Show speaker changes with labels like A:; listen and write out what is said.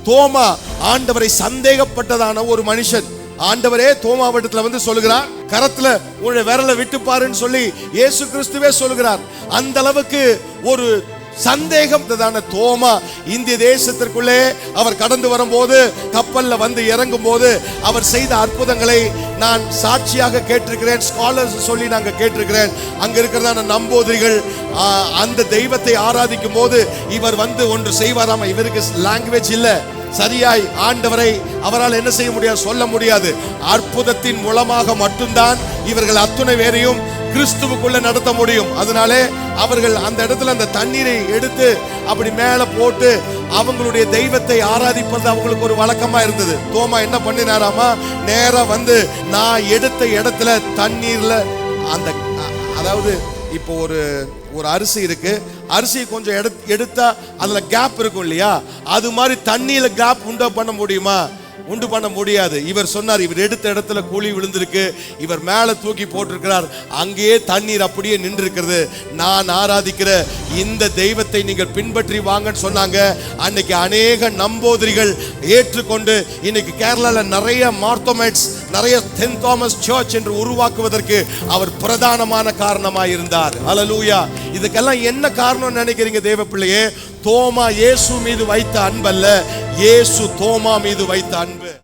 A: தோமா ஆண்டவரை சந்தேகப்பட்டதான ஒரு மனுஷன். ஆண்டவரே தோமாவிடத்துல வந்து சொல்லுகிறார், கரத்துல உன்னுடைய விரலை விட்டு பாருன்னு சொல்லி இயேசு கிறிஸ்துவே சொல்லுகிறார். அந்த அளவுக்கு ஒரு சந்தேகம் தோமா இந்திய தேசத்திற்குள்ளே அவர் கடந்து வரும்போது, கப்பல்ல வந்து இறங்கும் போது அவர் செய்த அற்புதங்களை நான் சாட்சியாக கேட்டிருக்கிறேன். ஸ்காலர்ஸ் சொல்லி நாங்க கேட்டிருக்கிறேன். அங்க இருக்கிறதான நம்போதிரிகள் அந்த தெய்வத்தை ஆராதிக்கும் போது இவர் வந்து ஒன்று செய்வாராம. இவருக்கு லாங்குவேஜ் இல்ல, சரியாய் ஆண்டவரை அவரால் என்ன செய்ய முடியாது, சொல்ல முடியாது. அற்புதத்தின் மூலமாக மட்டும்தான் இவர்கள் அத்துணை பேரையும் கிறிஸ்துவுக்குள்ள நடத்த முடியும். அதனாலே அவர்கள் அந்த இடத்துல அந்த தண்ணீரை எடுத்து அப்படி மேல போட்டு அவங்களுடைய தெய்வத்தை ஆராதிப்பது அவங்களுக்கு ஒரு வழக்கமா இருந்தது. தோமா என்ன பண்ணினாராமா, நேரா வந்து நான் எடுத்த இடத்துல தண்ணீர்ல அந்த, அதாவது இப்போ ஒரு அரிசி இருக்கு, அரிசியை கொஞ்சம் எடுத்தா அதுல கேப் இருக்கும் இல்லையா, அது மாதிரி தண்ணியில கேப் உண்டு பண்ண முடியுமா? உண்டு பண்ண முடியாது. இவர் சொன்னார், இவர் எடுத்த இடத்துல குழி விழுந்திருக்கு, இவர் மேல தூக்கி போட்டிருக்கிறார், அங்கேயே தண்ணீர் அப்படியே நின்று இருக்கிறது. நான் ஆராதிக்கிற இந்த தெய்வத்தை நீங்கள் பின்பற்றி வாங்கன்னு சொன்னாங்க. அன்னைக்கு அநேக நம்போதிரிகள் ஏற்றுக்கொண்டு இன்னைக்கு கேரளால நிறைய மார்த்தோமேட்ஸ், நிறைய சென்ட் தாமஸ் சர்ச் என்று உருவாக்குவதற்கு அவர் பிரதானமான காரணமாக இருந்தார். ஹல்லேலூயா. இதுக்கெல்லாம் என்ன காரணம் நினைக்கிறீங்க தேவ பிள்ளையே? தோமா இயேசு மீது வைத்த அன்பல்ல, இயேசு தோமா மீது வைத்த அன்பு.